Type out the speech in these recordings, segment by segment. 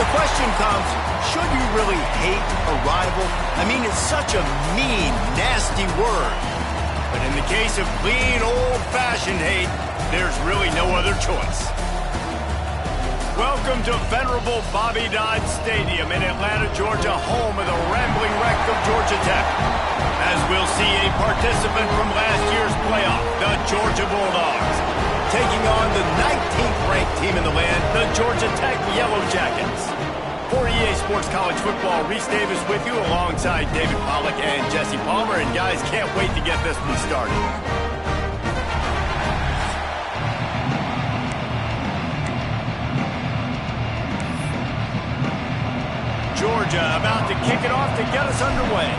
The question comes, should you really hate a rival? I mean, it's such a mean, nasty word. But in the case of clean, old-fashioned hate, there's really no other choice. Welcome to venerable Bobby Dodd Stadium in Atlanta, Georgia, home of the rambling wreck of Georgia Tech. As we'll see a participant from last year's playoff, the Georgia Bulldogs, taking on the 19th ranked team in the land, the Georgia Tech Yellow Jackets. For EA Sports College Football, Reese Davis with you alongside David Pollack and Jesse Palmer. And guys, can't wait to get this one started. Georgia about to kick it off to get us underway.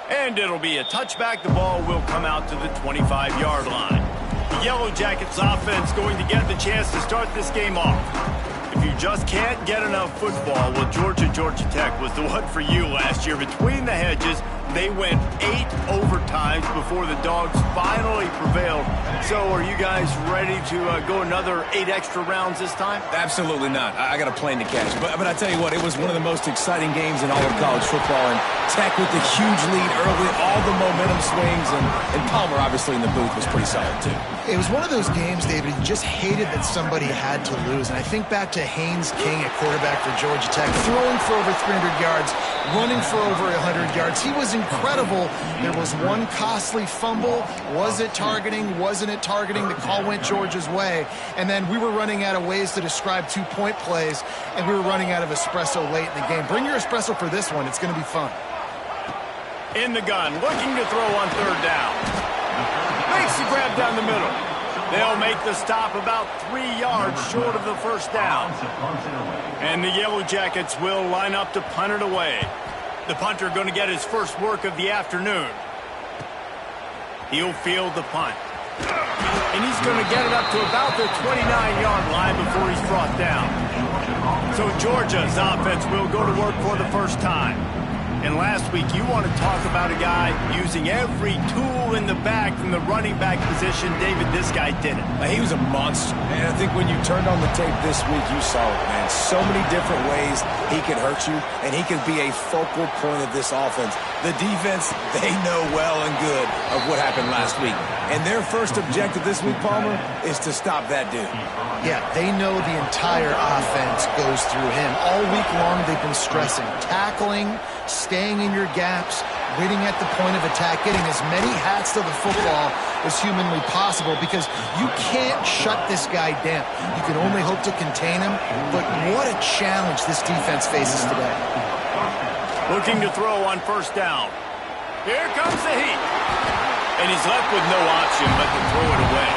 And it'll be a touchback. The ball will come out to the 25-yard line. The Yellow Jackets offense going to get the chance to start this game off. If you just can't get enough football, well, Georgia Tech was the one for you last year. Between the hedges, they went 8 overtimes before the Dogs finally prevailed. So are you guys ready to go another 8 extra rounds this time? Absolutely not. I got a plane to catch. But I tell you what, it was one of the most exciting games in all of college football. And Tech with the huge lead early, all the momentum swings, and Palmer obviously in the booth was pretty solid too. It was one of those games, David, you just hated that somebody had to lose. And I think back to Haynes King at quarterback for Georgia Tech, throwing for over 300 yards, running for over 100 yards. He was incredible. There was one costly fumble. Was it targeting? Wasn't it targeting? The call went Georgia's way. And then we were running out of ways to describe two-point plays, and we were running out of espresso late in the game. Bring your espresso for this one. It's going to be fun. In the gun, looking to throw on 3rd down. Makes the grab down the middle. They'll make the stop about 3 yards short of the 1st down. And the Yellow Jackets will line up to punt it away. The punter going to get his first work of the afternoon. He'll field the punt. And he's going to get it up to about the 29-yard line before he's brought down. So Georgia's offense will go to work for the first time. And last week, you want to talk about a guy using every tool in the back from the running back position. David, this guy did it. He was a monster. And I think when you turned on the tape this week, you saw it, man. So many different ways he could hurt you, and he could be a focal point of this offense. The defense, they know well and good of what happened last week. And their first objective this week, Palmer, is to stop that dude. Yeah, they know the entire offense goes through him. All week long, they've been stressing tackling, staying in your gaps, waiting at the point of attack, getting as many hats to the football as humanly possible, because you can't shut this guy down. You can only hope to contain him, but what a challenge this defense faces today. Looking to throw on 1st down. Here comes the heat. And he's left with no option but to throw it away.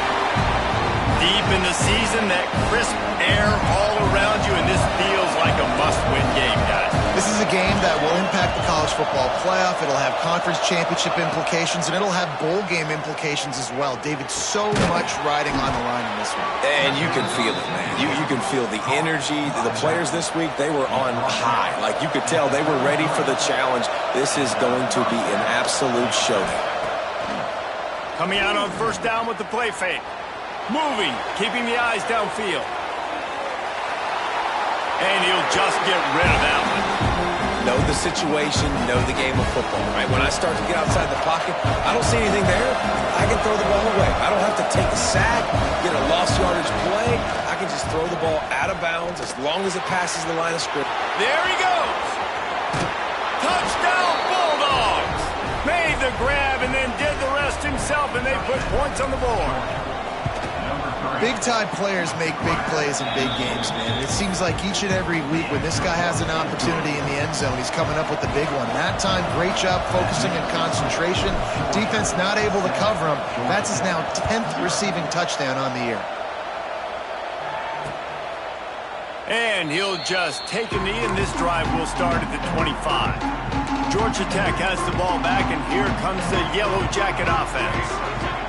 Deep in the season, that crisp air all around you, and this feels like a must-win game, guys. This is a game that will impact the college football playoff. It'll have conference championship implications, and it'll have bowl game implications as well. David, so much riding on the line in this one. And you can feel it, man. You can feel the energy. The players this week, they were on high. Like, you could tell they were ready for the challenge. This is going to be an absolute showdown. Coming out on 1st down with the play fake. Moving, keeping the eyes downfield. And he'll just get rid of that one. Know the situation, know the game of football, right? When I start to get outside the pocket, I don't see anything there. I can throw the ball away. I don't have to take a sack, get a lost yardage play. I can just throw the ball out of bounds as long as it passes the line of scrimmage. There he goes. Touchdown, Bulldogs. Made the grab and then did the rest himself, and they put points on the board. Big-time players make big plays in big games, man. It seems like each and every week when this guy has an opportunity in the end zone, he's coming up with the big one. That time, great job focusing and concentration. Defense not able to cover him. That's his now 10th receiving touchdown on the year. And he'll just take a knee, and this drive will start at the 25. Georgia Tech has the ball back, and here comes the Yellow Jacket offense.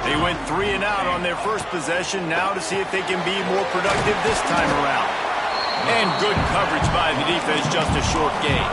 They went 3 and out on their first possession, now to see if they can be more productive this time around. And good coverage by the defense, just a short gain.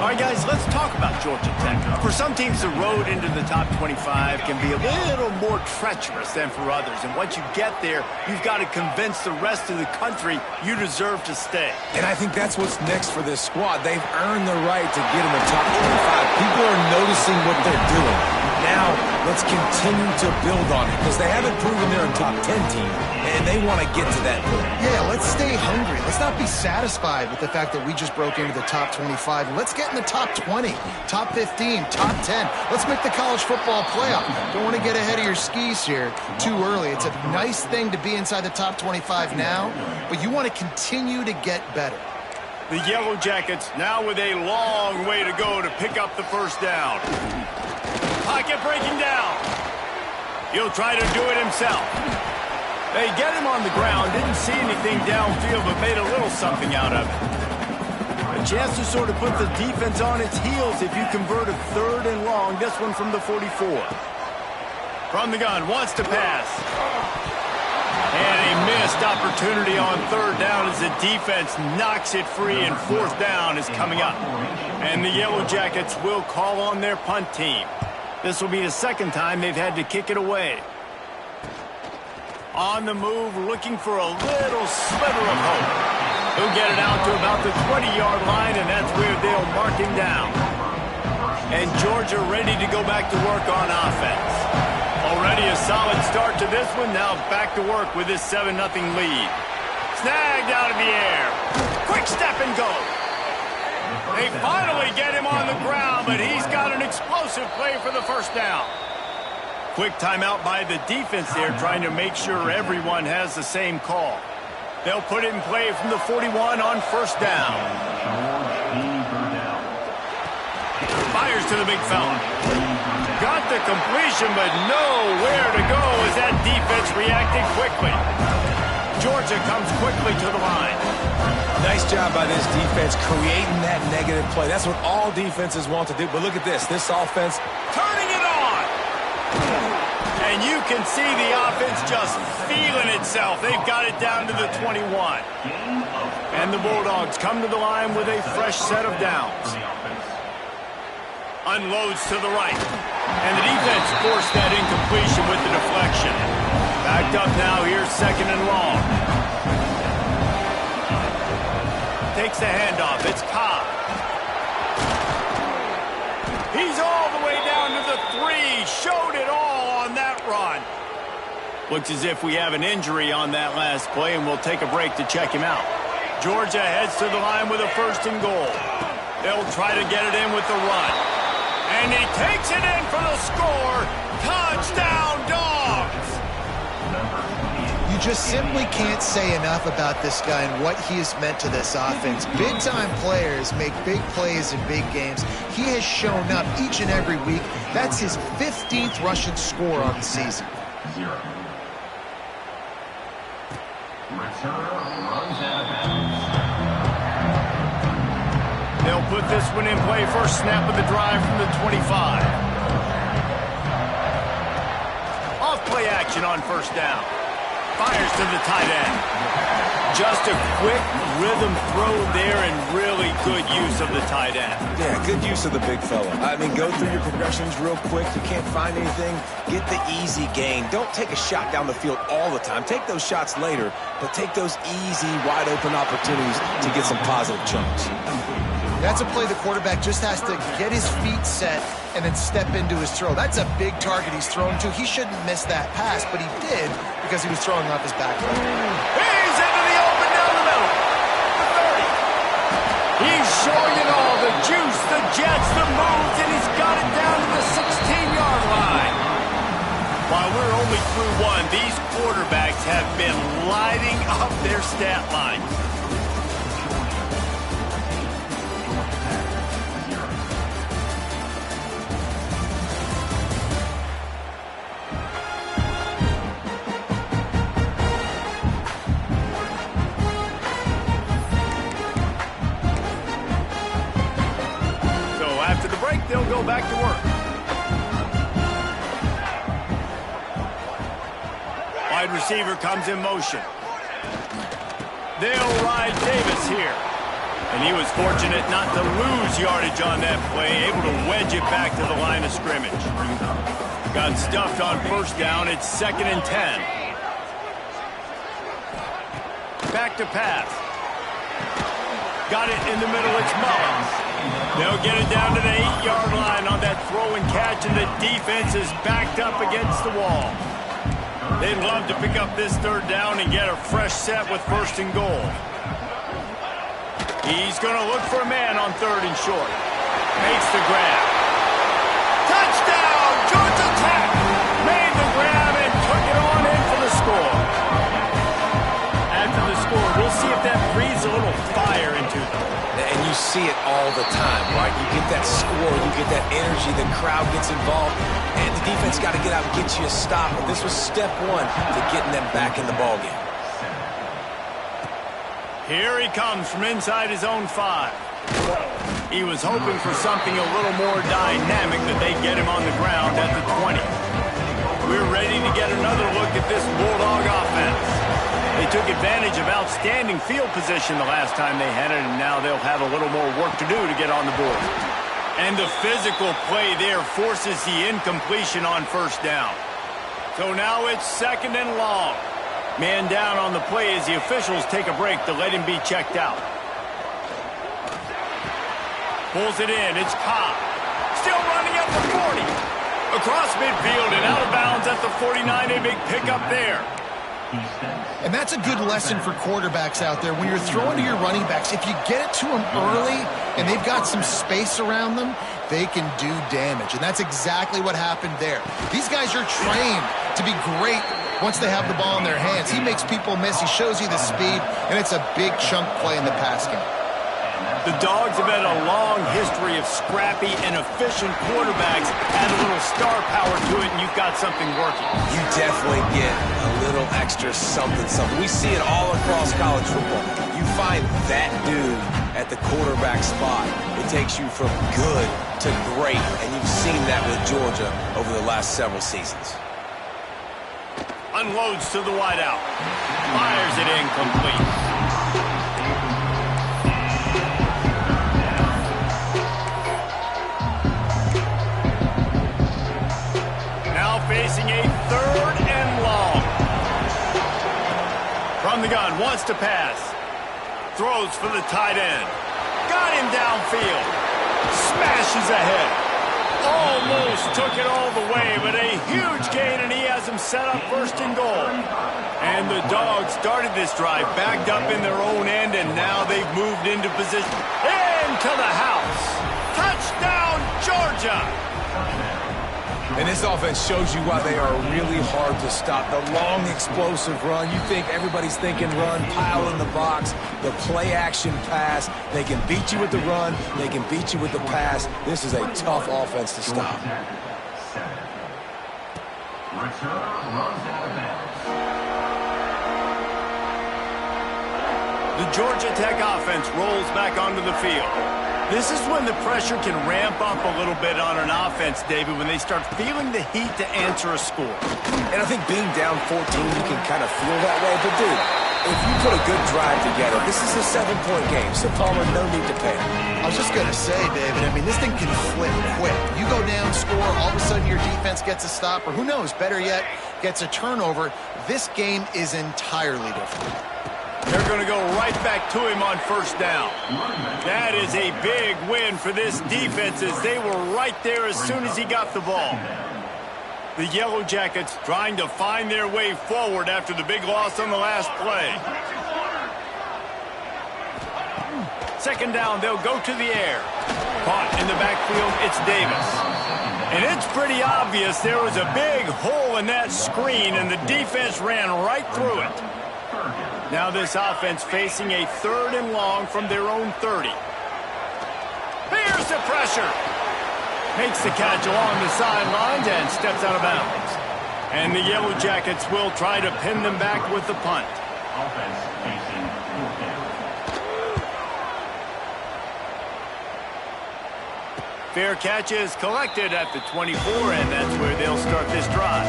All right, guys, let's talk about Georgia Tech. For some teams, the road into the top 25 can be a little more treacherous than for others. And once you get there, you've got to convince the rest of the country you deserve to stay. And I think that's what's next for this squad. They've earned the right to get in the top 25. People are noticing what they're doing. Now, let's continue to build on it because they haven't proven they're a top 10 team, and they want to get to that point. Yeah, let's stay hungry. Let's not be satisfied with the fact that we just broke into the top 25. Let's get in the top 20, top 15, top 10. Let's make the college football playoff. Don't want to get ahead of your skis here too early. It's a nice thing to be inside the top 25 now, but you want to continue to get better. The Yellow Jackets now with a long way to go to pick up the first down. Pocket breaking down. He'll try to do it himself. They get him on the ground. Didn't see anything downfield, but made a little something out of it. A chance to sort of put the defense on its heels if you convert a 3rd and long. This one from the 44. From the gun, wants to pass. And a missed opportunity on 3rd down as the defense knocks it free, and 4th down is coming up. And the Yellow Jackets will call on their punt team. This will be the 2nd time they've had to kick it away. On the move, looking for a little sliver of hope. He'll get it out to about the 20-yard line, and that's where they'll mark him down. And Georgia ready to go back to work on offense. Already a solid start to this one. Now back to work with this 7-0 lead. Snagged out of the air. Quick step and go. They finally get him on the ground, but he's got an explosive play for the first down. Quick timeout by the defense there, trying to make sure everyone has the same call. They'll put it in play from the 41 on 1st down. Fires to the big fella. Got the completion, but nowhere to go as that defense reacted quickly. Georgia comes quickly to the line. Nice job by this defense creating that negative play. That's what all defenses want to do. But look at this. This offense turning it on. And you can see the offense just feeling itself. They've got it down to the 21. And the Bulldogs come to the line with a fresh set of downs. Unloads to the right. And the defense forced that incompletion with the deflection. Backed up now here, 2nd and long. Takes the handoff. It's Cobb. He's all the way down to the 3. Showed it all on that run. Looks as if we have an injury on that last play, and we'll take a break to check him out. Georgia heads to the line with a 1st and goal. They'll try to get it in with the run. And he takes it in for the score. Touchdown, Dogs! You just simply can't say enough about this guy and what he has meant to this offense. Big-time players make big plays in big games. He has shown up each and every week. That's his 15th rushing score on the season. They'll put this one in play. First snap of the drive from the 25. Off play action on 1st down. Fires to the tight end. Just a quick rhythm throw there and really good use of the tight end. Yeah, good use of the big fella. I mean, go through your progressions real quick. You can't find anything, get the easy gain. Don't take a shot down the field all the time. Take those shots later, but take those easy, wide-open opportunities to get some positive chunks. That's a play the quarterback just has to get his feet set and then step into his throw. That's a big target he's thrown to. He shouldn't miss that pass, but he did because he was throwing off his back leg. He's into the open down the middle. The 30. He's showing it all. The juice, the jets, the moves, and he's got it down to the 16-yard line. While we're only through one, these quarterbacks have been lighting up their stat line. They'll go back to work. Wide receiver comes in motion. They'll ride Davis here. And he was fortunate not to lose yardage on that play, able to wedge it back to the line of scrimmage. Got stuffed on first down. It's 2nd and 10. Back to pass. Got it in the middle. It's Mullins. They'll get it down to the 8-yard line on that throw and catch, and the defense is backed up against the wall. They'd love to pick up this 3rd down and get a fresh set with 1st and goal. He's going to look for a man on 3rd and short. Makes the grab. Touchdown! Georgia Tech made the grab and took it on in for the score. After the score, we'll see if that breathes a little fire into them. And you see it all the time, right? You get that score, you get that energy, the crowd gets involved, and the defense got to get out and get you a stop. But this was step 1 to getting them back in the ballgame. Here he comes from inside his own 5. He was hoping for something a little more dynamic, that they'd get him on the ground at the 20. We're ready to get another look at this Bulldog offense. They took advantage of outstanding field position the last time they had it, and now they'll have a little more work to do to get on the board. And the physical play there forces the incompletion on 1st down. So now it's 2nd and long. Man down on the play as the officials take a break to let him be checked out. Pulls it in. It's Cobb. Still running at the 40. Across midfield and out of bounds at the 49. A big pickup there. And that's a good lesson for quarterbacks out there. When you're throwing to your running backs, if you get it to them early and they've got some space around them, they can do damage. And that's exactly what happened there. These guys are trained to be great once they have the ball in their hands. He makes people miss. He shows you the speed, and it's a big chunk play in the pass game. The Dogs have had a long history of scrappy and efficient quarterbacks. Add a little star power to it, and you've got something working. You definitely get a little extra something. We see it all across college football. You find that dude at the quarterback spot. It takes you from good to great, and you've seen that with Georgia over the last several seasons. Unloads to the wideout. Fires it incomplete. Now facing a 3rd and long. From the gun, wants to pass. Throws for the tight end. Got him downfield. Smashes ahead. Almost took it all the way, but a huge gain, and he has him set up 1st and goal. And the Dogs started this drive backed up in their own end, and now they've moved into position. Into the house. Touchdown, Georgia! And this offense shows you why they are really hard to stop. The long, explosive run. You think everybody's thinking run, pile in the box. The play-action pass. They can beat you with the run. They can beat you with the pass. This is a tough offense to stop. The Georgia Tech offense rolls back onto the field. This is when the pressure can ramp up a little bit on an offense, David, when they start feeling the heat to answer a score. And I think being down 14, you can kind of feel that way. But, dude, if you put a good drive together, this is a 7-point game, so Palmer, no need to panic. I was just going to say, David, I mean, this thing can flip quick. You go down, score, all of a sudden your defense gets a stop, or who knows, better yet, gets a turnover. This game is entirely different. They're going to go right back to him on 1st down. That is a big win for this defense, as they were right there as soon as he got the ball. The Yellow Jackets trying to find their way forward after the big loss on the last play. 2nd down, they'll go to the air. Caught in the backfield, it's Davis. And it's pretty obvious there was a big hole in that screen, and the defense ran right through it. Now this offense facing a 3rd and long from their own 30. Here's the pressure. Makes the catch along the sidelines and steps out of bounds. And the Yellow Jackets will try to pin them back with the punt. Fair catch is collected at the 24, and that's where they'll start this drive.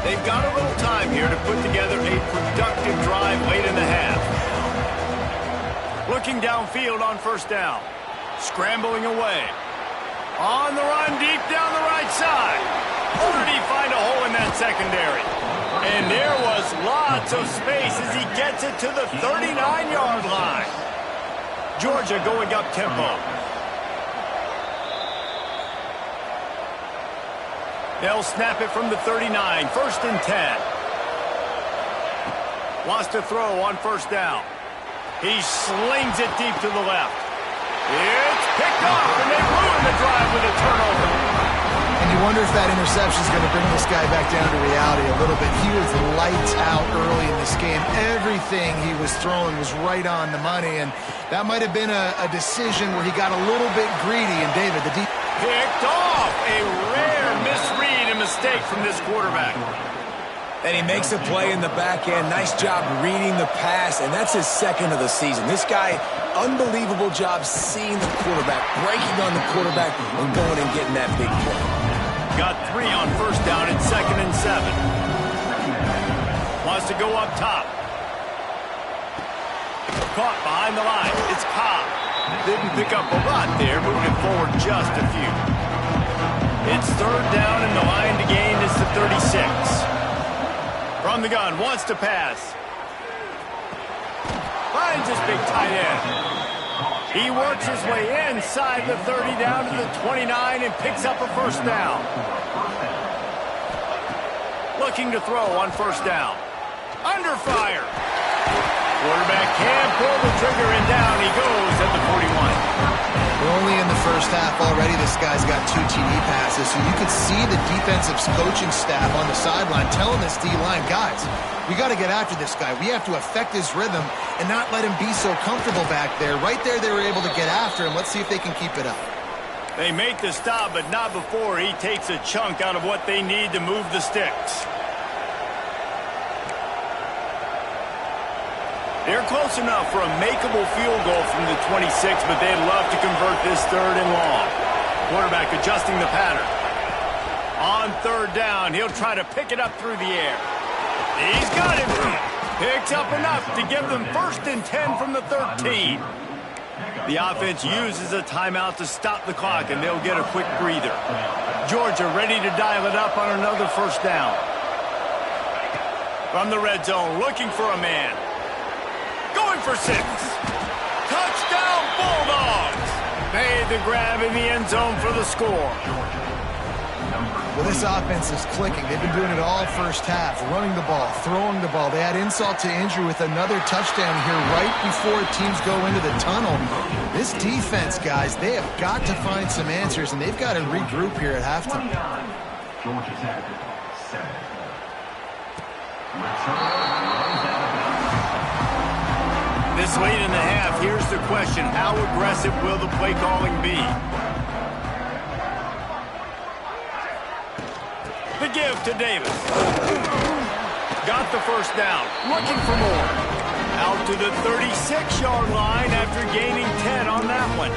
They've got a little time here to put together a productive drive late in the half. Looking downfield on first down. Scrambling away. On the run, deep down the right side. Or did he find a hole in that secondary? And there was lots of space as he gets it to the 39-yard line. Georgia going up tempo. They'll snap it from the 39, 1st and 10. Wants to throw on first down. He slings it deep to the left. It's picked off, and they ruin the drive with a turnover. And you wonder if that interception is going to bring this guy back down to reality a little bit. He was lights out early in this game. Everything he was throwing was right on the money, and that might have been a decision where he got a little bit greedy. And David, the deep picked off. A rare misread and mistake from this quarterback. And he makes a play in the back end. Nice job reading the pass, and that's his second of the season. This guy, unbelievable job seeing the quarterback, breaking on the quarterback, and going and getting that big play. Got 3 on first down and 2nd and 7. Wants to go up top. Caught behind the line. It's Cobb. Didn't pick up a lot there, moving forward just a few. It's 3rd down, and the line to gain is the 36. From the gun, wants to pass. Finds his big tight end. He works his way inside the 30 down to the 29 and picks up a first down. Looking to throw on first down. Under fire. Quarterback can pull the trigger and down he goes at the 41. We're only in the first half already. This guy's got 2 TD passes, so you could see the defensive coaching staff on the sideline telling this D-line, guys, we got to get after this guy. We have to affect his rhythm and not let him be so comfortable back there. Right there, they were able to get after him. Let's see if they can keep it up. They make the stop, but not before he takes a chunk out of what they need to move the sticks. They're close enough for a makeable field goal from the 26, but they'd love to convert this 3rd and long. Quarterback adjusting the pattern. On 3rd down, he'll try to pick it up through the air. He's got it. Picks up enough to give them 1st and 10 from the 13. The offense uses a timeout to stop the clock, and they'll get a quick breather. Georgia ready to dial it up on another first down. From the red zone, looking for a man. Going for 6. Touchdown, Bulldogs! Made the grab in the end zone for the score. Well, this offense is clicking. They've been doing it all first half, running the ball, throwing the ball. They had insult to injury with another touchdown here right before teams go into the tunnel. This defense, guys, they have got to find some answers, and they've got to regroup here at halftime. Georgia's at 7. This late in the half, here's the question. How aggressive will the play calling be? The give to Davis. Got the first down. Looking for more. Out to the 36-yard line after gaining 10 on that one.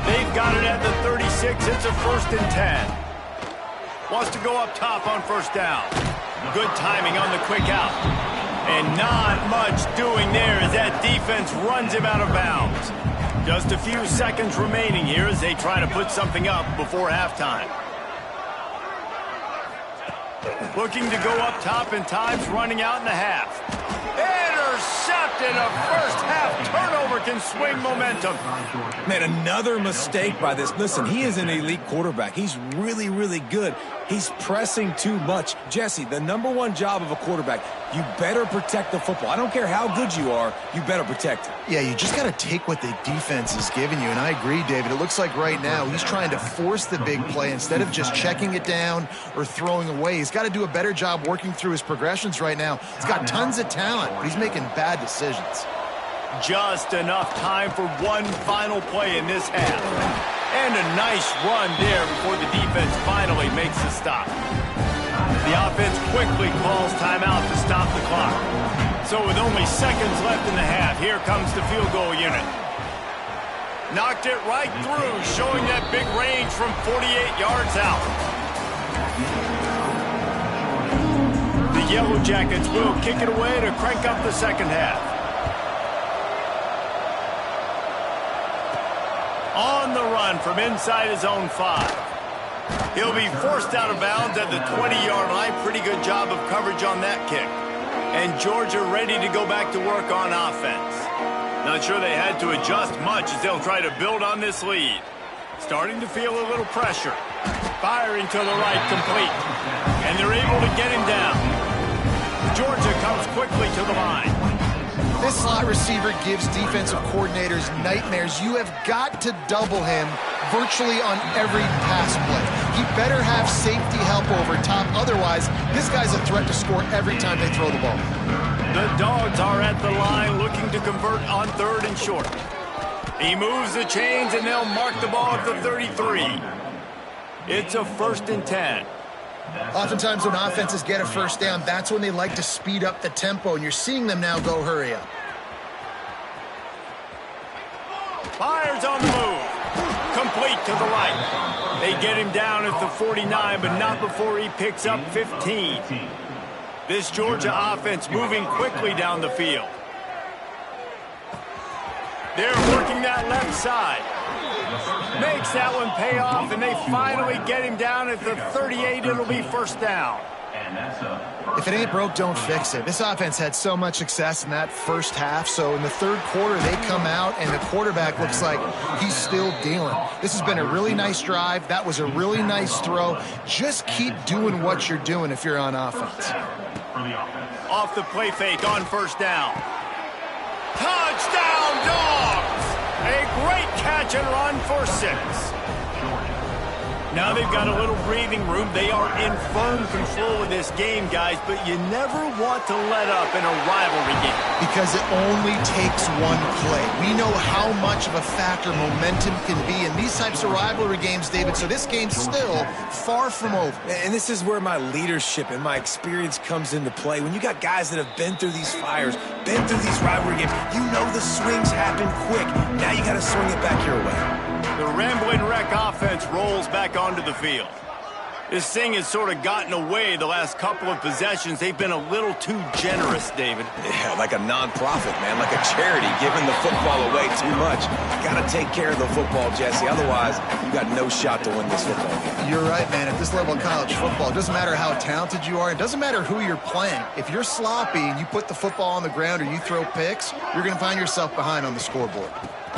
They've got it at the 36. It's a 1st and 10. Wants to go up top on first down. Good timing on the quick out. And not much doing there as that defense runs him out of bounds. Just a few seconds remaining here as they try to put something up before halftime. Looking to go up top, and time's running out in the half. Intercepted. A first half turnover can swing momentum. Man, another mistake by this. Listen, he is an elite quarterback. He's really, really good. He's pressing too much. Jesse, the #1 job of a quarterback, you better protect the football. I don't care how good you are, you better protect it. Yeah, you just got to take what the defense is giving you, and I agree, David. It looks like right now he's trying to force the big play instead of just checking it down or throwing away. He's got to do a better job working through his progressions right now. He's got tons of talent, but he's making bad decisions. Just enough time for one final play in this half. And a nice run there before the defense finally makes the stop. The offense quickly calls timeout to stop the clock. So with only seconds left in the half, here comes the field goal unit. Knocked it right through, showing that big range from 48 yards out. The Yellow Jackets will kick it away to crank up the second half. On the run from inside his own 5. He'll be forced out of bounds at the 20-yard line. Pretty good job of coverage on that kick. And Georgia ready to go back to work on offense. Not sure they had to adjust much as they'll try to build on this lead. Starting to feel a little pressure. Firing to the right, complete. And they're able to get him down. Georgia comes quickly to the line. This slot receiver gives defensive coordinators nightmares. You have got to double him virtually on every pass play. He better have safety help over top. Otherwise, this guy's a threat to score every time they throw the ball. The Dogs are at the line looking to convert on 3rd and short. He moves the chains, and they'll mark the ball at the 33. It's a 1st and 10. Oftentimes when offenses get a first down, that's when they like to speed up the tempo, and you're seeing them now go hurry up. Fires on the move. Complete to the right. They get him down at the 49, but not before he picks up 15. This Georgia offense moving quickly down the field. They're working that left side. Makes that one pay off, and they finally get him down at the 38. It'll be 1st down. If it ain't broke, don't fix it. This offense had so much success in that first half, so in the 3rd quarter, they come out, and the quarterback looks like he's still dealing. This has been a really nice drive. That was a really nice throw. Just keep doing what you're doing if you're on offense. Off the play fake on 1st down. Touchdown, Dogs! A great catch and run for 6. Now they've got a little breathing room. They are in firm control of this game, guys, but you never want to let up in a rivalry game. Because it only takes one play. We know how much of a factor momentum can be in these types of rivalry games, David, so this game's still far from over. And this is where my leadership and my experience comes into play. When you got guys that have been through these fires, been through these rivalry games, you know the swings happen quick. Now you got to swing it back your way. The Rambling Wreck offense rolls back onto the field. This thing has sort of gotten away the last couple of possessions. They've been a little too generous, David. Yeah, like a non-profit, man, like a charity, giving the football away too much. Got to take care of the football, Jesse. Otherwise, you got no shot to win this football game. You're right, man. At this level of college football, it doesn't matter how talented you are. It doesn't matter who you're playing. If you're sloppy and you put the football on the ground or you throw picks, you're going to find yourself behind on the scoreboard.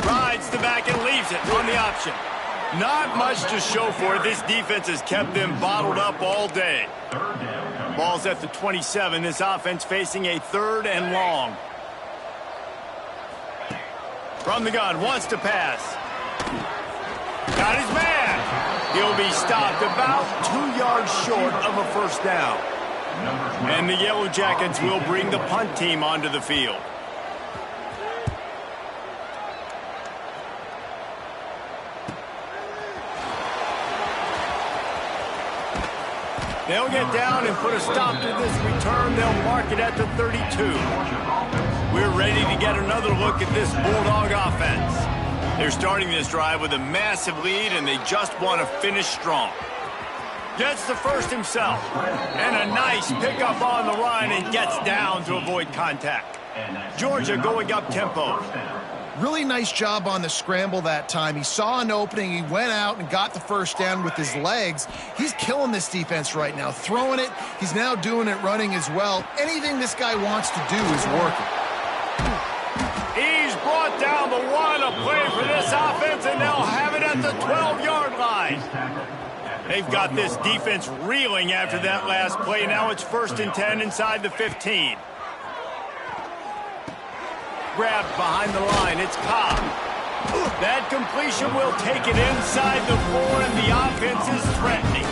Rides the back and leaves it on the option. Not much to show for it. This defense has kept them bottled up all day. Ball's at the 27. This offense facing a 3rd and long. From the gun, wants to pass. Got his man. He'll be stopped about 2 yards short of a 1st down. And the Yellow Jackets will bring the punt team onto the field. They'll get down and put a stop to this return. They'll mark it at the 32. We're ready to get another look at this Bulldog offense. They're starting this drive with a massive lead, and they just want to finish strong. Gets the first himself. And a nice pickup on the line and gets down to avoid contact. Georgia going up tempo. Really nice job on the scramble that time. He saw an opening. He went out and got the first down with his legs. He's killing this defense right now. Throwing it. He's now doing it running as well. Anything this guy wants to do is working. He's brought down the 1, a play for this offense, and they'll have it at the 12-yard line. They've got this defense reeling after that last play. Now it's 1st and 10 inside the 15. Grabbed behind the line. It's Cobb. That completion will take it inside the 4, and the offense is threatening.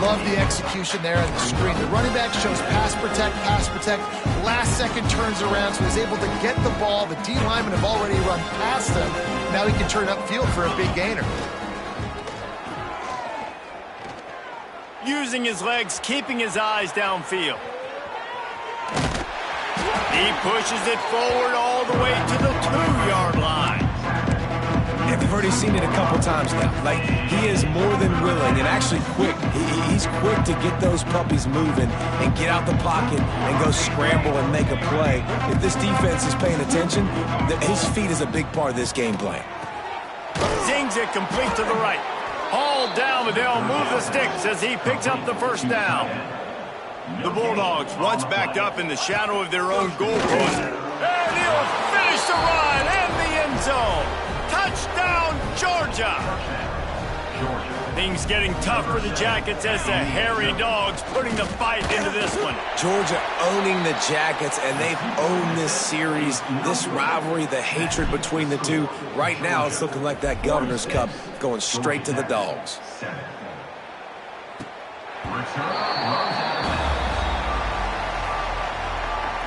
Love the execution there on the screen. The running back shows pass protect, pass protect. Last second turns around, so he's able to get the ball. The D linemen have already run past him. Now he can turn upfield for a big gainer. Using his legs, keeping his eyes downfield. He pushes it forward all the way to the 2-yard line. Yeah, we've already seen it a couple times now. Like, he is more than willing and actually quick. He's quick to get those puppies moving and get out the pocket and go scramble and make a play. If this defense is paying attention, his feet is a big part of this game plan. Swings it complete to the right. Hauled down, but they'll move the sticks as he picks up the first down. The Bulldogs once backed up in the shadow of their own goal post. And he'll finish the run in the end zone. Touchdown, Georgia. Things getting tough for the Jackets as the hairy dogs putting the fight into this one. Georgia owning the Jackets, and they've owned this series, this rivalry, the hatred between the two. Right now, it's looking like that Governor's Cup going straight to the Dogs.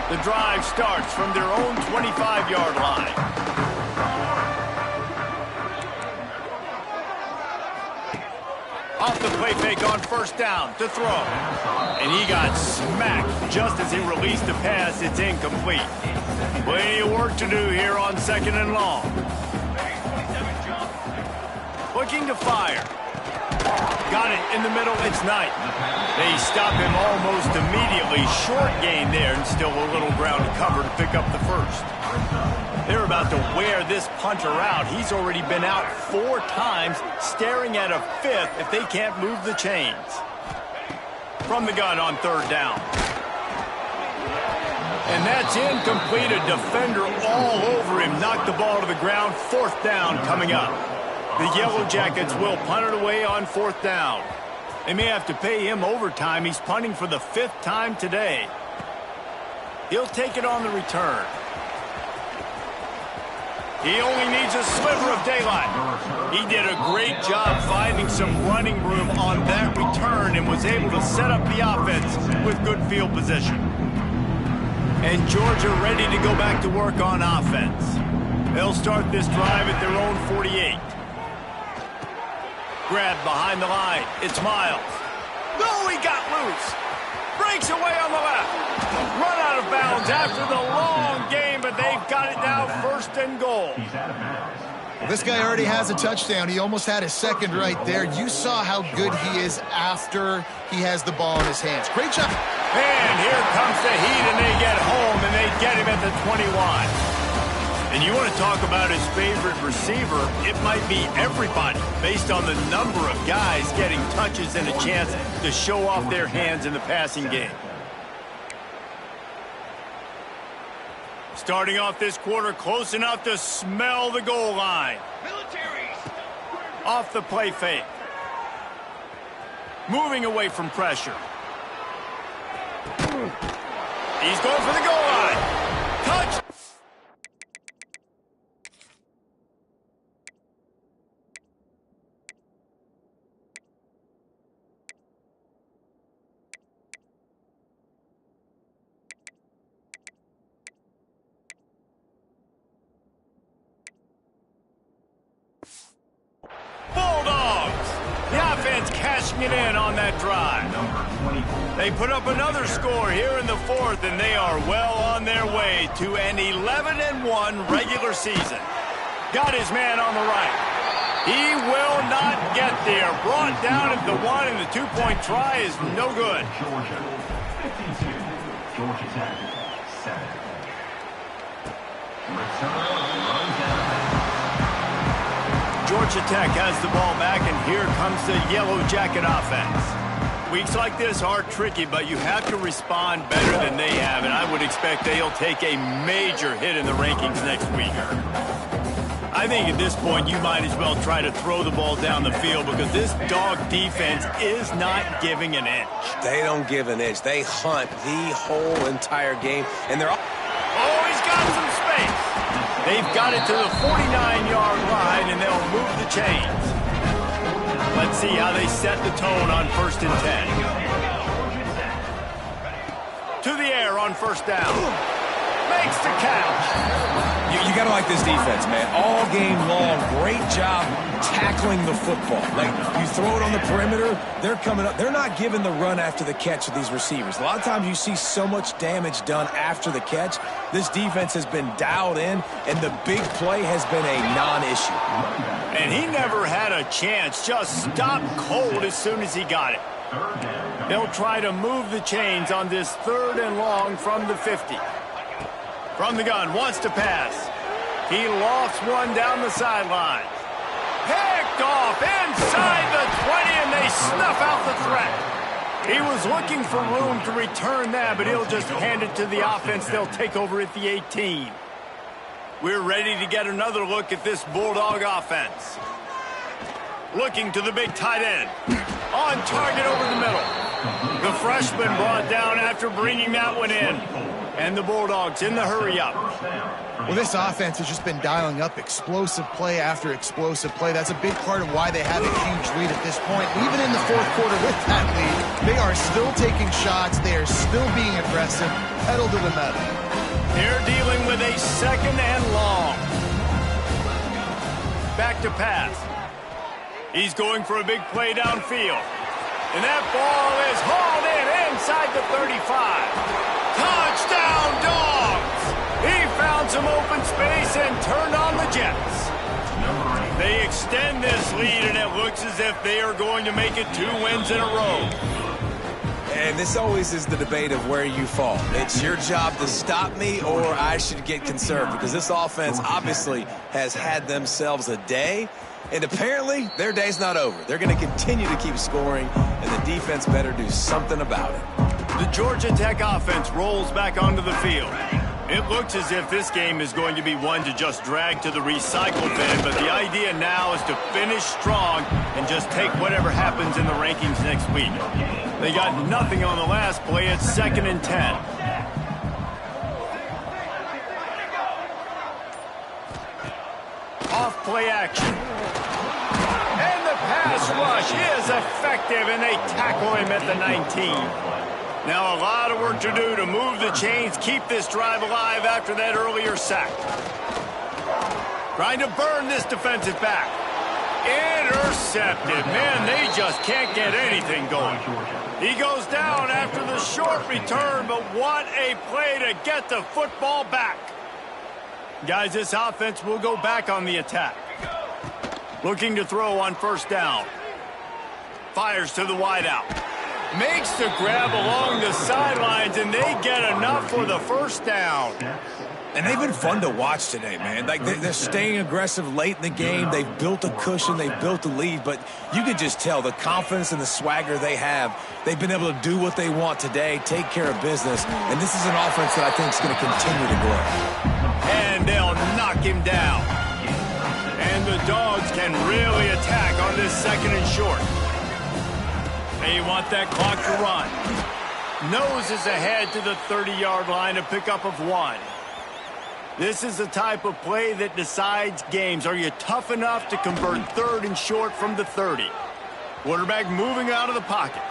The drive starts from their own 25-yard line. Off the play fake on first down to throw. And he got smacked just as he released the pass. It's incomplete. Plenty of work to do here on 2nd and long. Looking to fire. Got it in the middle. It's Knight. They stop him almost immediately. Short gain there and still a little ground to cover to pick up the first. They're about to wear this punter out. He's already been out 4 times, staring at a 5th if they can't move the chains. From the gun on 3rd down. And that's incomplete. A defender all over him. Knocked the ball to the ground. 4th down coming up. The Yellow Jackets will punt it away on 4th down. They may have to pay him overtime. He's punting for the 5th time today. He'll take it on the return. He only needs a sliver of daylight. He did a great job finding some running room on that return and was able to set up the offense with good field position. And Georgia ready to go back to work on offense. They'll start this drive at their own 48. Grab behind the line. It's Miles. No, he got loose. Breaks away on the left. Run out of bounds after the long game, but they've got it now 1st and goal. Well, this guy already has a touchdown. He almost had his second right there. You saw how good he is after he has the ball in his hands. Great job. And here comes the Heat, and they get home, and they get him at the 21. And you want to talk about his favorite receiver, it might be everybody based on the number of guys getting touches and a chance to show off their hands in the passing game. Starting off this quarter close enough to smell the goal line. Off the play fake. Moving away from pressure. He's going for the goal line. Touch. Cashing it in on that drive. They put up another score here in the 4th, and they are well on their way to an 11-1 regular season. Got his man on the right. He will not get there. Brought down at the 1, and the 2-point try is no good. Georgia 52. Georgia Tech 7. Georgia Tech has the ball back, and here comes the Yellow Jacket offense. Weeks like this are tricky, but you have to respond better than they have, and I would expect they'll take a major hit in the rankings next week. I think at this point you might as well try to throw the ball down the field because this dog defense is not giving an inch. They don't give an inch. They hunt the whole entire game, and they're... Oh, he's got some space. They've got it to the 49-yard line, and they'll move the chains. Let's see how they set the tone on 1st and 10. To the air on 1st down. Makes the catch. You got to like this defense, man. All game long, great job tackling the football. Like, you throw it on the perimeter, they're coming up. They're not giving the run after the catch to these receivers. A lot of times you see so much damage done after the catch. This defense has been dialed in, and the big play has been a non-issue. And he never had a chance. Just stopped cold as soon as he got it. They'll try to move the chains on this 3rd and long from the 50. From the gun, wants to pass. He lofts one down the sideline. Hey, picked off inside the 20, and they snuff out the threat. He was looking for room to return that, but he'll just hand it to the offense. They'll take over at the 18. We're ready to get another look at this Bulldog offense. Looking to the big tight end. On target over the middle. The freshman brought down after bringing that one in. And the Bulldogs in the hurry-up. Well, this offense has just been dialing up explosive play after explosive play. That's a big part of why they have a huge lead at this point. Even in the fourth quarter with that lead, they are still taking shots. They are still being aggressive, pedal to the metal. They're dealing with a second and long. Back to pass. He's going for a big play downfield. And that ball is hauled in inside the 35. Touchdown, Dogs! He found some open space and turned on the Jets. They extend this lead, and it looks as if they are going to make it 2 wins in a row. And this always is the debate of where you fall. It's your job to stop me, or I should get conserved, because this offense obviously has had themselves a day, and apparently their day's not over. They're going to continue to keep scoring, and the defense better do something about it. The Georgia Tech offense rolls back onto the field. It looks as if this game is going to be one to just drag to the recycle bin, but the idea now is to finish strong and just take whatever happens in the rankings next week. They got nothing on the last play. It's 2nd and 10. Off play action. And the pass rush is effective, and they tackle him at the 19. Now a lot of work to do to move the chains, keep this drive alive after that earlier sack. Trying to burn this defensive back. Intercepted. Man, they just can't get anything going. He goes down after the short return, but what a play to get the football back. Guys, this offense will go back on the attack. Looking to throw on 1st down. Fires to the wideout. Makes the grab along the sidelines, and they get enough for the 1st down. And they've been fun to watch today, man. Like, they're staying aggressive late in the game. They've built a cushion. They've built a lead. But you can just tell the confidence and the swagger they have. They've been able to do what they want today, take care of business. And this is an offense that I think is going to continue to grow. And they'll knock him down. And the Dogs can really attack on this 2nd and short. They want that clock to run. Noses ahead to the 30-yard line, a pickup of 1. This is the type of play that decides games. Are you tough enough to convert 3rd and short from the 30? Quarterback moving out of the pocket.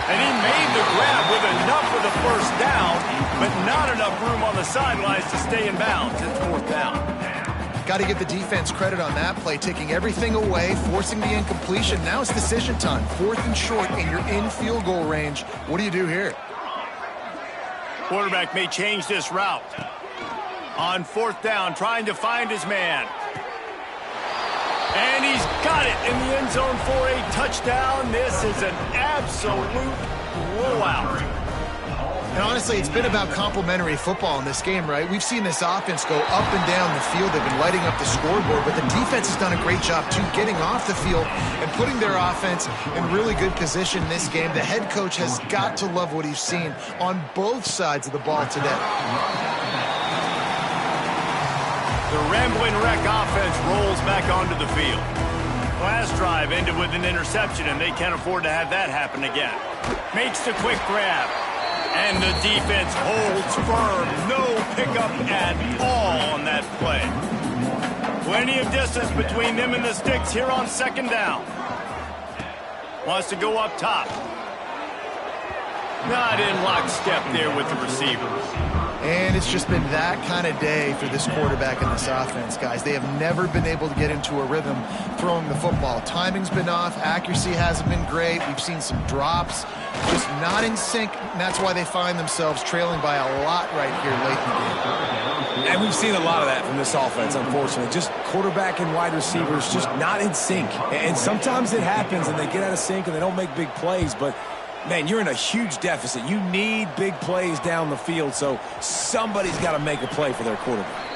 And he made the grab with enough for the 1st down, but not enough room on the sidelines to stay in bounds. It's 4th down. Got to give the defense credit on that play, taking everything away, forcing the incompletion. Now it's decision time. 4th and short, and you're in field goal range. What do you do here? Quarterback may change this route. On 4th down, trying to find his man. And he's got it in the end zone for a touchdown. This is an absolute blowout. And honestly, it's been about complementary football in this game, right? We've seen this offense go up and down the field. They've been lighting up the scoreboard, but the defense has done a great job, too, getting off the field and putting their offense in really good position in this game. The head coach has got to love what he's seen on both sides of the ball today. The Ramblin' Wreck offense rolls back onto the field. Last drive ended with an interception, and they can't afford to have that happen again. Makes the quick grab. And the defense holds firm. No pickup at all on that play. Plenty of distance between them and the sticks here on 2nd down. Wants to go up top. Not in lockstep there with the receivers. And it's just been that kind of day for this quarterback and this offense, guys. They have never been able to get into a rhythm throwing the football. Timing's been off. Accuracy hasn't been great. We've seen some drops. Just not in sync, and that's why they find themselves trailing by a lot right here late in the game. And we've seen a lot of that from this offense, unfortunately. Just quarterback and wide receivers just not in sync. And sometimes it happens, and they get out of sync, and they don't make big plays, but man, you're in a huge deficit. You need big plays down the field, so somebody's got to make a play for their quarterback.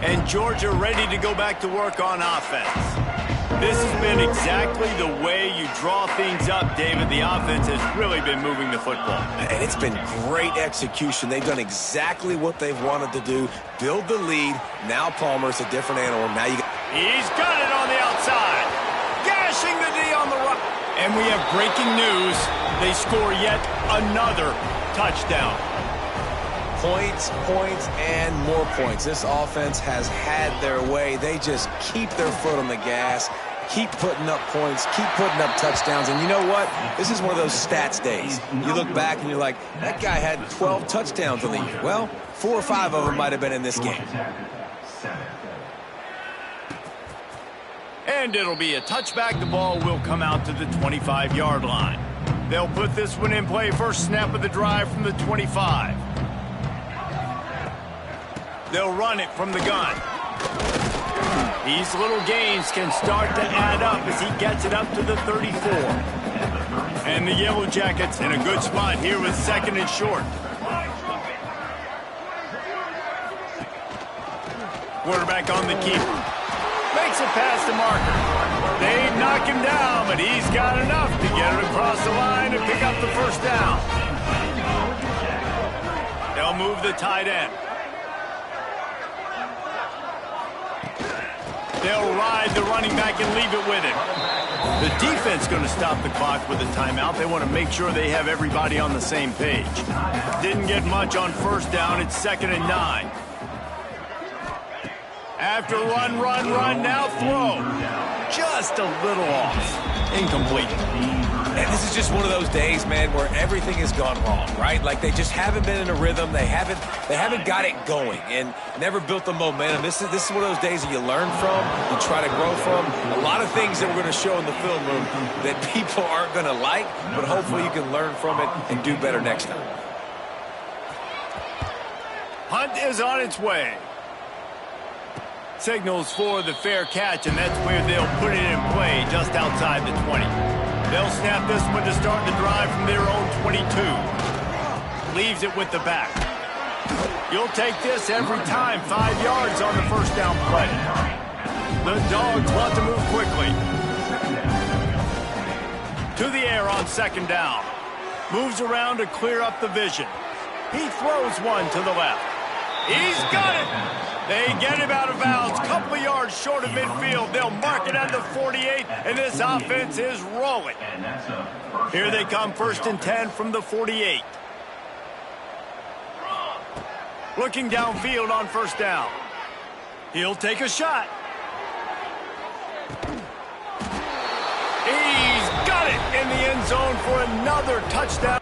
And Georgia ready to go back to work on offense. This has been exactly the way you draw things up, David. The offense has really been moving the football. And it's been great execution. They've done exactly what they've wanted to do. Build the lead. Now Palmer's a different animal. Now you got... He's got it on the outside. Gashing the D on the right. And we have breaking news. They score yet another touchdown. Points, points, and more points. This offense has had their way. They just keep their foot on the gas, keep putting up points, keep putting up touchdowns. And you know what? This is one of those stats days. You look back and you're like, that guy had 12 touchdowns on the year. Well, 4 or 5 of them might have been in this game. And it'll be a touchback. The ball will come out to the 25-yard line. They'll put this one in play. First snap of the drive from the 25. They'll run it from the gun. These little gains can start to add up as he gets it up to the 34. And the Yellow Jackets in a good spot here with second and short. Quarterback on the keeper. Makes it past the marker. They knock him down, but he's got enough to get it across the line and pick up the first down. They'll move the tight end. They'll ride the running back and leave it with him. The defense going to stop the clock with a timeout. They want to make sure they have everybody on the same page. Didn't get much on first down. It's 2nd and 9. After run, now throw. Just a little off. Incomplete. And this is just one of those days, man, where everything has gone wrong, right? Like they just haven't been in a rhythm. They haven't got it going and never built the momentum. This is one of those days that you learn from, you try to grow from. A lot of things that we're going to show in the film room that people aren't going to like, but hopefully you can learn from it and do better next time. Hunt is on its way. Signals for the fair catch, and that's where they'll put it in play just outside the 20. They'll snap this one to start the drive from their own 22. Leaves it with the back. You'll take this every time. 5 yards on the first down play. The Dogs want to move quickly. To the air on 2nd down. Moves around to clear up the vision. He throws one to the left. He's got it! They get him out of bounds, couple of yards short of midfield. They'll mark it at the 48, and this offense is rolling. Here they come, 1st and 10 from the 48. Looking downfield on 1st down. He'll take a shot. He's got it in the end zone for another touchdown.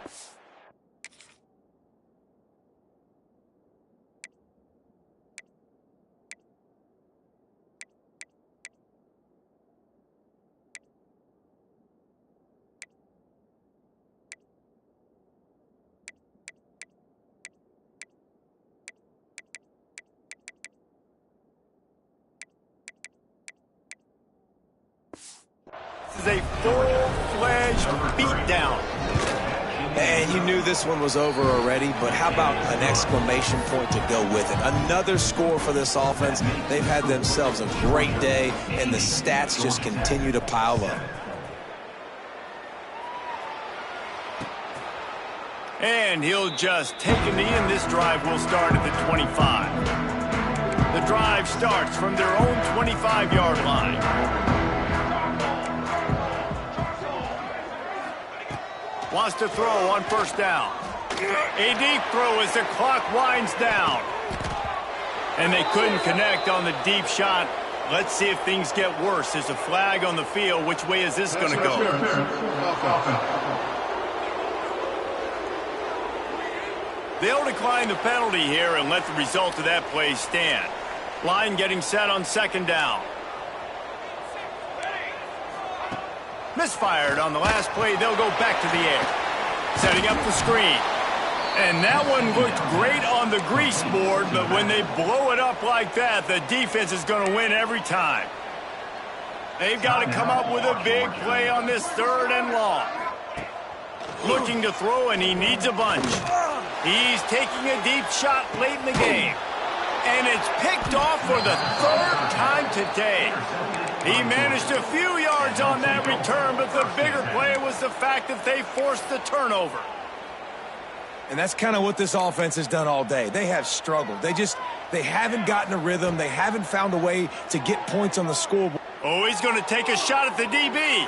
This is a full-fledged beatdown. And you knew this one was over already, but how about an exclamation point to go with it? Another score for this offense. They've had themselves a great day, and the stats just continue to pile up. And he'll just take a knee, and this drive will start at the 25. The drive starts from their own 25-yard line. Wants to throw on 1st down. A deep throw as the clock winds down. And they couldn't connect on the deep shot. Let's see if things get worse. There's a flag on the field. Which way is this going to go? They'll decline the penalty here and let the result of that play stand. Line getting set on 2nd down. Misfired on the last play. They'll go back to the air. Setting up the screen. And that one looked great on the grease board, but when they blow it up like that, the defense is going to win every time. They've got to come up with a big play on this 3rd and long. Looking to throw, and he needs a bunch. He's taking a deep shot late in the game. And it's picked off for the third time today. He managed a few yards on that return, but the bigger play was the fact that they forced the turnover. And that's kind of what this offense has done all day. They have struggled. They haven't gotten a rhythm. They haven't found a way to get points on the scoreboard. Oh, he's going to take a shot at the DB.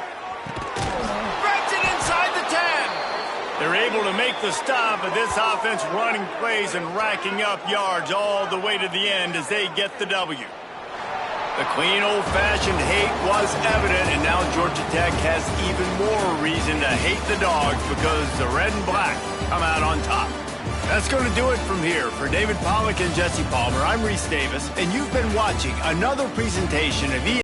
Grabs it inside the 10. They're able to make the stop, but this offense running plays and racking up yards all the way to the end as they get the W. The clean, old-fashioned hate was evident, and now Georgia Tech has even more reason to hate the Dogs because the red and black come out on top. That's going to do it from here. For David Pollack and Jesse Palmer, I'm Reese Davis, and you've been watching another presentation of